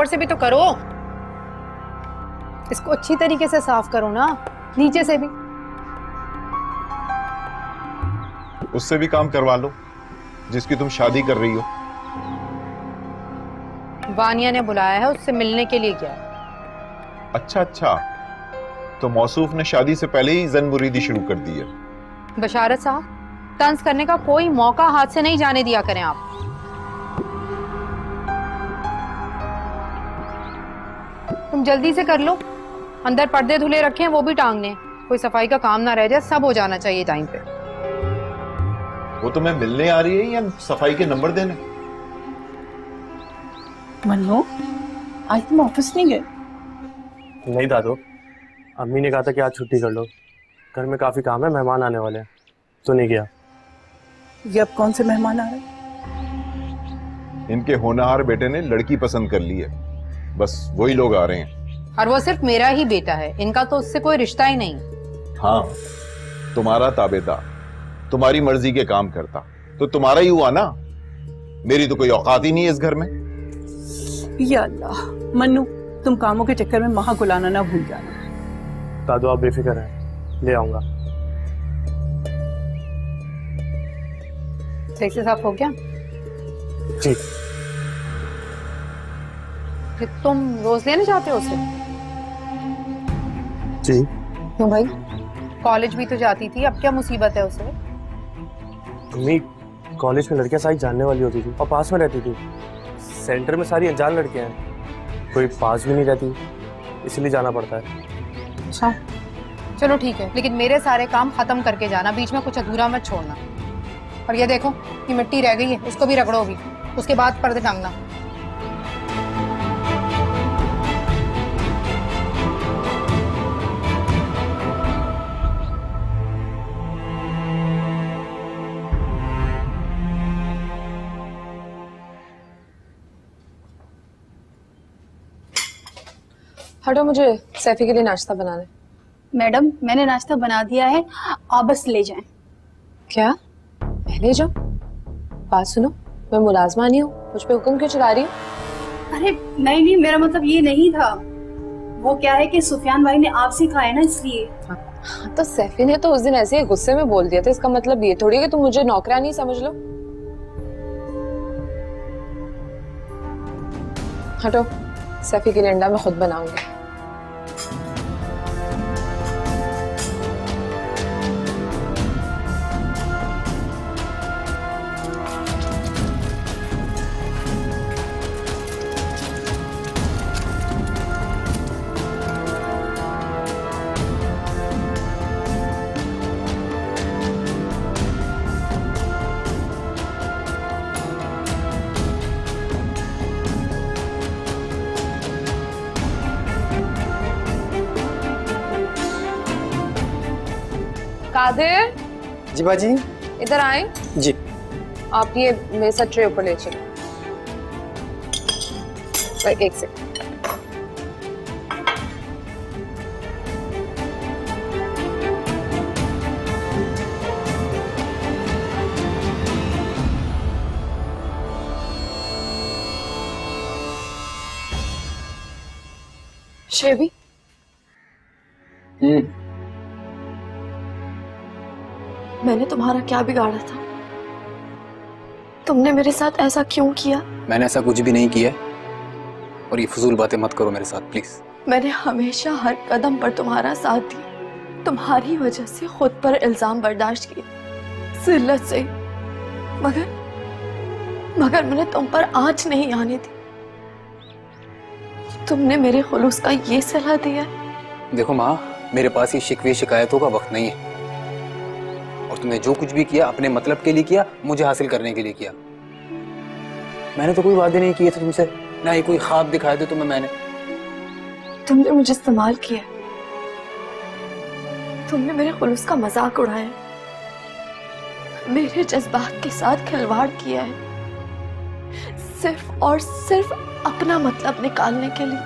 ऊपर से भी तो करो। इसको अच्छी तरीके से साफ करो ना, नीचे से भी। उससे भी काम करवा लो जिसकी तुम शादी कर रही हो। वानिया ने बुलाया है, उससे मिलने के लिए गया। अच्छा अच्छा, तो मौसूफ ने शादी से पहले ही जन मुरीदी शुरू कर दी है। बशारत साहब, तंज करने का कोई मौका हाथ से नहीं जाने दिया करें आप। तुम जल्दी से कर लो, अंदर पर्दे धुले रखे हैं वो भी टांगने, कोई सफाई का काम ना रह जाए, सब हो जाना चाहिए टाइम पे। वो तुम्हें मिलने आ रही है या सफाई के नंबर देने? मन्नू, आज तुम ऑफिस नहीं गए? नहीं दादू, अम्मी ने कहा था कि आज छुट्टी कर लो, घर में काफी काम है, मेहमान आने वाले हैं, तो नहीं गया। ये अब कौन से मेहमान आ रहे हैं? इनके होनहार बेटे ने लड़की पसंद कर ली है, बस वही लोग आ रहे हैं। और वो सिर्फ मेरा ही बेटा है, इनका तो उससे कोई रिश्ता ही नहीं। हाँ, तुम्हारा ताबेदार, तुम्हारी मर्जी के काम करता तो तुम्हारा ही हुआ ना। मेरी तो कोई औकात ही नहीं है इस घर में। या अल्लाह, मन्नू तुम कामों के चक्कर में वहां बुलाना ना भूल जाना। दादू आप बेफिक्र हैं, ले आऊंगा। सही से साफ हो गया? जी। फिर तुम रोज लेने जाते हो उसे? जी। क्यों भाई, कॉलेज भी तो जाती थी, अब क्या मुसीबत है उसे? अम्मी, कॉलेज में लड़कियां सारी जानने वाली होती थी और पास में रहती थी। सेंटर में सारी अनजान लड़कियां हैं, कोई पास भी नहीं रहती, इसलिए जाना पड़ता है। अच्छा चलो ठीक है, लेकिन मेरे सारे काम खत्म करके जाना, बीच में कुछ अधूरा मत छोड़ना। और ये देखो, ये मिट्टी रह गई है, उसको भी रगड़ो अभी, उसके बाद पर्दे टांगना। हटो, मुझे सैफी के लिए नाश्ता बनाना है। मैडम मैंने नाश्ता बना दिया है, आप बस ले जाएं। क्या? पहले जाओ। बात सुनो, मैं मुलाजमा नहीं हूँ, मुझ पे हुक्म क्यों चला रही हो? अरे नहीं नहीं, मेरा मतलब ये नहीं था। वो क्या है कि सुफियान भाई ने आपसे कहा है ना, इसलिए। तो सैफी ने तो उस दिन ऐसे ही गुस्से में बोल दिया था, इसका मतलब ये थोड़ी है कि तुम मुझे नौकरानी समझ लो। हटो, सैफी के लिए अंडा मैं खुद बनाऊंगी। कादिर जी बाजी। इधर आए। जी। आप ये मेरे साथ ट्रे ऊपर ले चलो। एक सेकंड। शेवी, मैंने तुम्हारा क्या बिगाड़ा था? तुमने मेरे साथ ऐसा क्यों किया? मैंने ऐसा कुछ भी नहीं किया, और ये फजूल बातें मत करो मेरे साथ प्लीज। मैंने हमेशा हर कदम पर तुम्हारा साथ दिया, तुम्हारी वजह से खुद पर इल्जाम बर्दाश्त किए, जिल्लत से, मगर मैंने तुम पर आंच नहीं आने दी। तुमने मेरे खुलूस का ये सलाह दिया। देखो माँ, मेरे पास ये शिकवे शिकायतों का वक्त नहीं है, और तुमने जो कुछ भी किया अपने मतलब के लिए किया, मुझे हासिल करने के लिए किया। मैंने तो कोई वादे नहीं किए थे तुमसे, ना ही कोई ख्वाब दिखाए थे तुम्हें मैंने। तुमने मुझे इस्तेमाल किया, तुमने मेरे खुलूस का मजाक उड़ाया, मेरे जज्बात के साथ खिलवाड़ किया है, सिर्फ और सिर्फ अपना मतलब निकालने के लिए,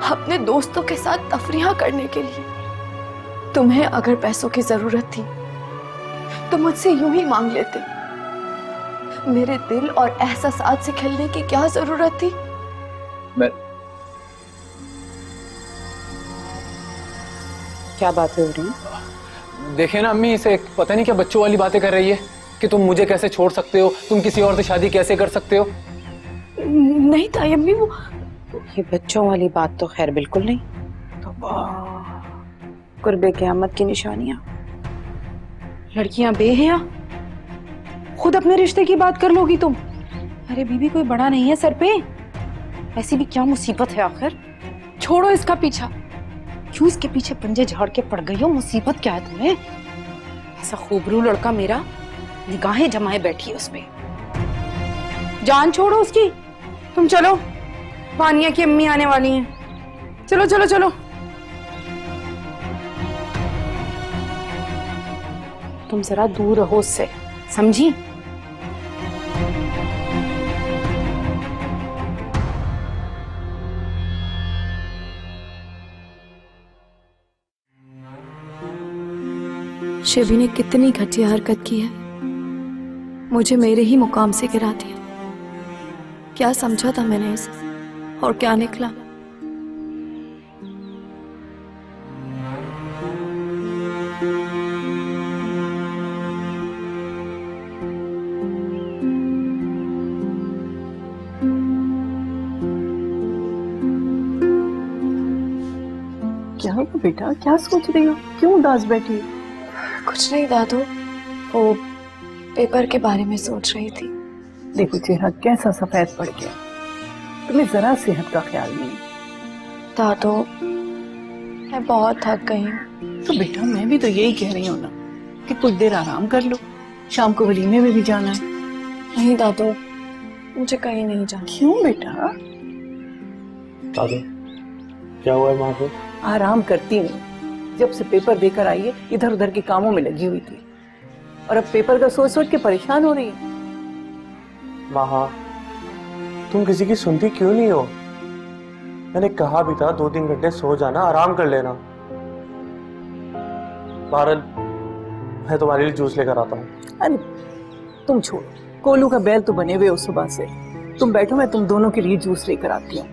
अपने दोस्तों के साथ तफरीहा करने के लिए। तुम्हें अगर पैसों की जरूरत थी तो मुझसे यूं ही मांग लेते। मेरे दिल और एहसासात से खेलने की क्या जरूरत थी? मैं क्या बातें हो रही हैं? देखे ना अम्मी, इसे पता नहीं क्या बच्चों वाली बातें कर रही है कि तुम मुझे कैसे छोड़ सकते हो, तुम किसी और से शादी कैसे कर सकते हो। नहीं ताई अम्मी, वो ये बच्चों वाली बात तो खैर बिल्कुल नहीं। कुर्बे क़यामत की निशानियां। लड़कियां बेहया, खुद अपने रिश्ते की बात कर लोगी तुम। अरे बीबी, कोई बड़ा नहीं है सर पे, ऐसी भी क्या मुसीबत है आखिर। छोड़ो इसका पीछा। क्यों इसके पीछे पंजे झाड़ के पड़ गई हो? मुसीबत क्या है तुम्हें? ऐसा खूबरू लड़का मेरा, निगाहें जमाए बैठी है उसपे। जान छोड़ो उसकी, तुम चलो, वानिया की अम्मी आने वाली हैं। चलो चलो चलो। तुम जरा दूर रहो उससे, समझी? शिवी ने कितनी घटिया हरकत की है, मुझे मेरे ही मुकाम से गिरा दिया। क्या समझा था मैंने इसे और क्या निकला। क्या हुआ बेटा, क्या सोच रही हो? क्यों उदास बैठी हो? कुछ नहीं दादू, वो पेपर के बारे में सोच रही थी। देखो चेहरा कैसा सफेद पड़ गया, तुम्हें जरा सेहत का ख्याल नहीं। दादू, मैं बहुत थक गई हूँ। तो बेटा मैं भी तो यही कह रही हूँ ना कि कुछ देर आराम कर लो, शाम को वलीमे में भी जाना है। नहीं दादू, मुझे कहीं नहीं जाना। क्यों बेटा? दादू क्या हुआ है माँ को? आराम करती नहीं, जब से पेपर देकर आई है इधर उधर के कामों में लगी हुई थी, और अब पेपर का सोच सोच के परेशान हो रही है। माँ, तुम किसी की सुनती क्यों नहीं हो? मैंने कहा भी था 2-3 घंटे सो जाना, आराम कर लेना। बहरहाल मैं तुम्हारे लिए जूस लेकर आता हूँ। अरे तुम छोड़ो, कोलू का बैल तो बने हुए हो सुबह से। तुम बैठो, मैं तुम दोनों के लिए जूस लेकर आती हूँ।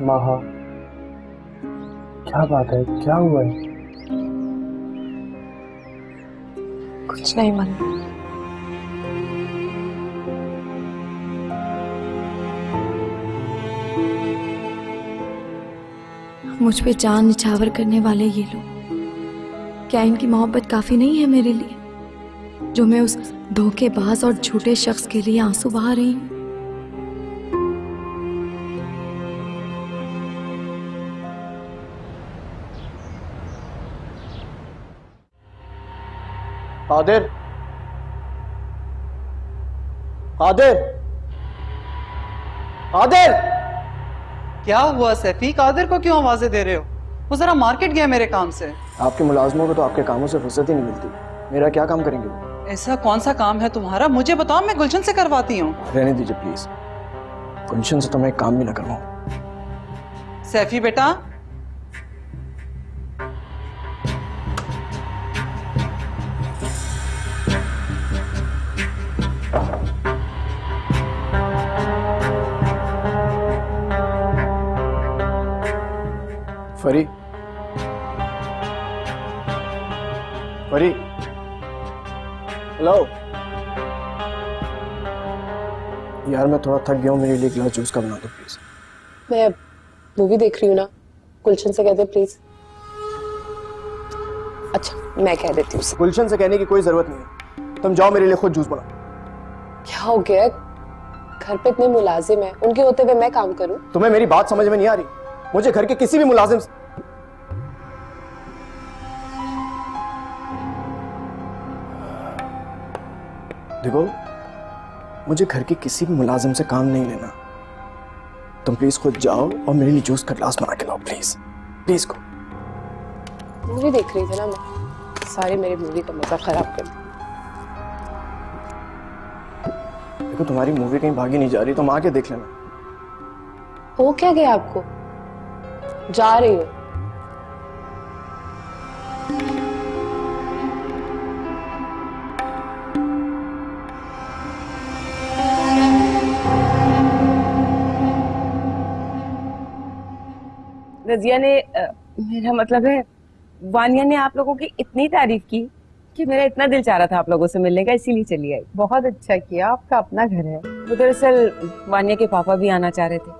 माँ, क्या बात है, क्या हुआ है? कुछ नहीं मन। मुझ पे जान निछावर करने वाले ये लोग, क्या इनकी मोहब्बत काफी नहीं है मेरे लिए, जो मैं उस धोखेबाज और झूठे शख्स के लिए आंसू बहा रही हूँ। कादिर, कादिर, कादिर! क्या हुआ सैफी? कादिर को क्यों आवाजें दे रहे हो? वो जरा मार्केट गया मेरे काम से। आपके मुलाजमों को तो आपके कामों से फुर्सत ही नहीं मिलती, मेरा क्या काम करेंगे वो? ऐसा कौन सा काम है तुम्हारा, मुझे बताओ, मैं गुलशन से करवाती हूँ। रहने दीजिए प्लीज, गुलशन से तो मैं एक काम भी ना करवाऊं। सैफी बेटा, फरी, फरी, हेलो यार, मैं थोड़ा थक गया हूँ, मेरे लिए गिलास जूस का बना दो प्लीज। मैं मूवी देख रही हूँ ना, गुलशन से कह दे प्लीज। अच्छा, मैं कह देती हूँ उसे। गुलशन से कहने की कोई जरूरत नहीं है, तुम जाओ मेरे लिए खुद जूस बनाओ। क्या हो गया? घर पे इतने मुलाजिम हैं, उनके होते हुए मैं काम करूँ? तुम्हें मेरी बात समझ में नहीं आ रही? मुझे घर के किसी भी मुलाजिम से देखो, मुझे घर के किसी भी मुलाजिम से काम नहीं लेना। तुम प्लीज खुद जाओ और मेरे लिए जूस का ग्लास बना के लाओ प्लीज, प्लीज को। मूवी देख रही थी ना मैं, सारी मेरी मूवी का मजा खराब कर दी। देखो तुम्हारी मूवी कहीं भागी नहीं जा रही, तुम आके देख लेना। हो क्या गया आपको? जा रही हो? रजिया ने मेरा मतलब है वानिया ने आप लोगों की इतनी तारीफ की कि मेरा इतना दिल चाह रहा था आप लोगों से मिलने का, इसीलिए चली आई। बहुत अच्छा किया, आपका अपना घर है। वो दरअसल वानिया के पापा भी आना चाह रहे थे,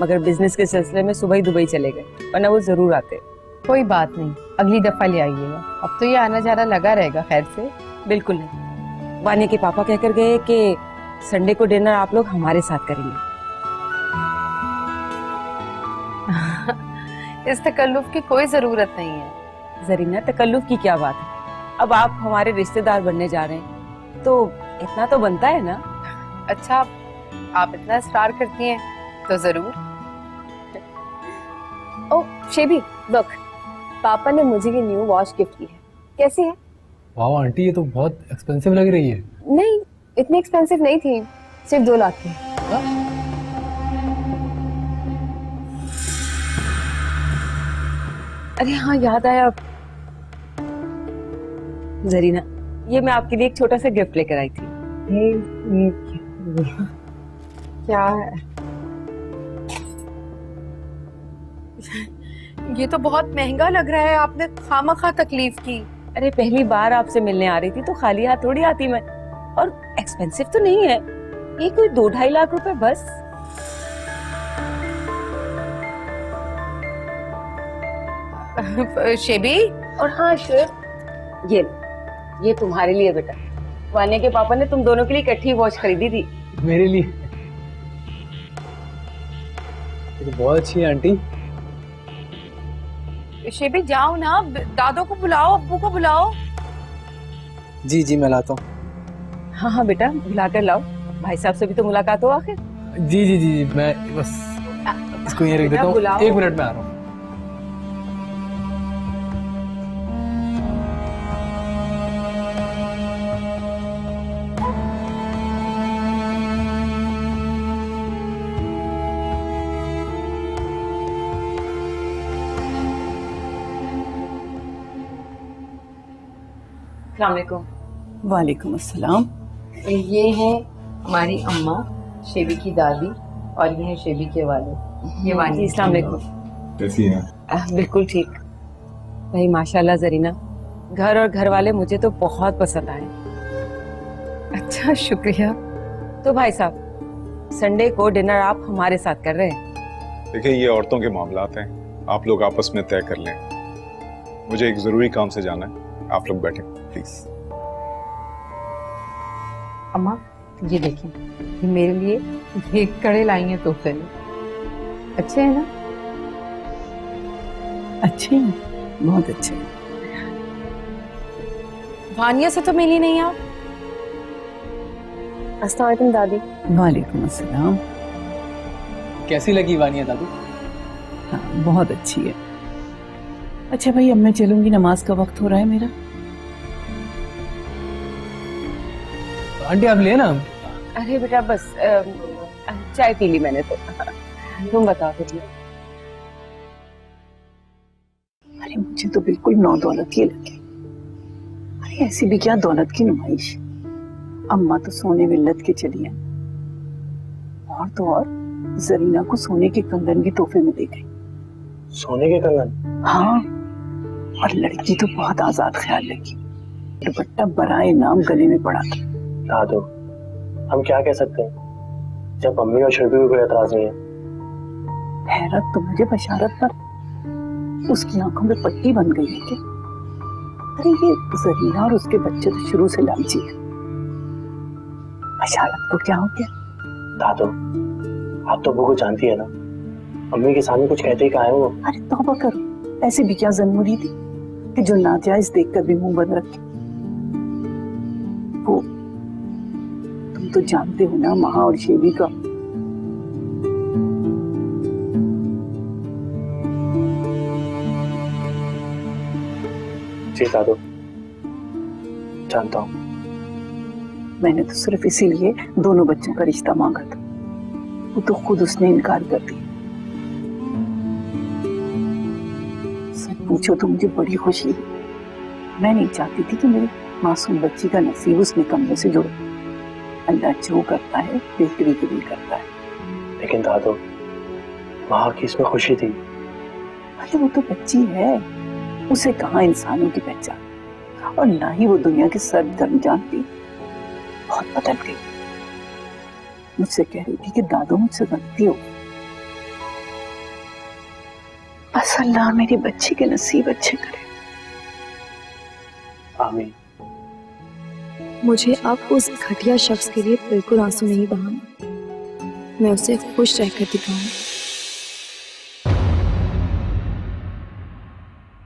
मगर बिजनेस के सिलसिले में सुबह ही दुबई चले गए, वरना वो जरूर आते। कोई बात नहीं, अगली दफा ले आइएगा। अब तो ये आना जाना लगा रहेगा खैर से। बिल्कुल नहीं, वानिया के पापा कहकर गए कि संडे को डिनर आप लोग हमारे साथ करेंगे। इस तकल्लुफ की कोई जरूरत नहीं है। जरीना, तकल्लुफ की क्या बात है? अब आप हमारे रिश्तेदार बनने जा रहे हैं तो इतना तो बनता है ना। अच्छा, आप इतना इस्रार करती हैं तो जरूर। ओ शेबी, लुक, पापा ने मुझे ये न्यू वॉच गिफ्ट की है। कैसी है? वाह आंटी, ये तो बहुत एक्सपेंसिव लग रही है। नहीं, इतनी एक्सपेंसिव नहीं थी, सिर्फ 2 लाख की। अरे हाँ, याद आया जरीना, ये मैं आपके लिए एक छोटा सा गिफ्ट लेकर आई थी। क्या है? ये तो बहुत महंगा लग रहा है, आपने खामखा तकलीफ की। अरे पहली बार आपसे मिलने आ रही थी तो खाली हाथ थोड़ी आती मैं, और एक्सपेंसिव तो नहीं है, ये कोई 2-2.5 लाख रुपए बस। शेबी, और हाँ शिव, ये तुम्हारे लिए बेटा। वानिया के पापा ने तुम दोनों के लिए इकट्ठी वॉच खरीदी थी। मेरे लिए? ये तो बहुत अच्छी है आंटी। शेबी जाओ ना, दादो को बुलाओ, अब्बू को बुलाओ। जी जी, मैं लाता हूँ। हाँ हाँ बेटा, बुलाकर लाओ, भाई साहब से भी तो मुलाकात हो आखिर। जी जी जी, मैं बस इसको यहीं रख देता हूँ, 1 मिनट में आ रहा हूँ। वालेकुम अस्सलाम। ये है हमारी अम्मा, शेबी की दादी, और ये है शेबी के वाले। ये वानी। अस्सलाम वालेकुम। कैसी हैं? बिल्कुल ठीक। भाई माशाल्लाह जरीना, घर और घर वाले मुझे तो बहुत पसंद आए। अच्छा, शुक्रिया। तो भाई साहब, संडे को डिनर आप हमारे साथ कर रहे हैं? देखिए, ये औरतों के मामलात हैं, आप लोग आपस में तय कर लें। मुझे एक जरूरी काम से जाना है, आप लोग बैठे प्लीज। अम्मा, ये देखें, ये मेरे लिए ये कड़े लाई हैं तोहफे में। अच्छे हैं ना? अच्छे हैं, बहुत अच्छे। वानिया से तो मिली नहीं आप? अस्सलाम वालेकुम दादी। वालेकुम अस्सलाम। कैसी लगी वानिया दादी? हाँ, बहुत अच्छी है। अच्छा भाई, अब मैं चलूंगी, नमाज का वक्त हो रहा है मेरा। आंटी आप ले ना। अरे बेटा बस चाय पी ली मैंने तो। तुम बताओ फिर। अरे मुझे तो बिल्कुल नौ दौलत ही लगी। अरे ऐसी भी क्या दौलत की नुमाइश। अम्मा तो सोने मिल्लत के चली है, और तो और जरीना को सोने के कंगन भी तोहफे में दे गई। सोने के कंगन? हाँ, और लड़की तो बहुत आजाद ख्याल लगी, दुपट्टा बराए नाम गले में पड़ा था। दादो, हम क्या कह सकते हैं जब अम्मी और शर्बी को कोई एतराज नहीं है। हैरत तो मुझे बशारत पर, उसकी आंखों में पट्टी बन गई है क्या? अरे ये जरीना और उसके बच्चे तो शुरू से लालची है। बशारत को क्या हो गया? दादो, आप तो अब्बू को जानती है ना, अम्मी के सामने कुछ कहते ही कहा है वो। अरे तौबा करो, ऐसे भी क्या जन्मूरी थी कि जो नाजायज देखकर भी मुंह बंद रखे। वो तुम तो जानते हो ना महा और शेबी का। जी दादो, जानता हूँ। मैंने तो सिर्फ इसीलिए दोनों बच्चों का रिश्ता मांगा था, वो तो खुद उसने इनकार कर दिया। सच पूछो तो मुझे बड़ी खुशी हुई। मैं नहीं चाहती थी कि मेरी मासूम बच्ची का नसीब उसने कमरे से जुड़े। अल्लाह जो करता है बेहतरी के लिए करता है। लेकिन दादो, वहां की इसमें खुशी थी। अरे वो तो बच्ची है, उसे कहाँ इंसानों की पहचान, और ना ही वो दुनिया के सर्व धर्म जानती। बहुत बदल गई। मुझसे कह रही थी कि दादो मुझसे गलती हो, बस अल्लाह मेरी बच्ची के नसीब अच्छे करे। आमीन। मुझे अब उस घटिया शख्स के लिए बिल्कुल आंसू नहीं बहाना। मैं उसे खुश रहकर दिखाऊंगी।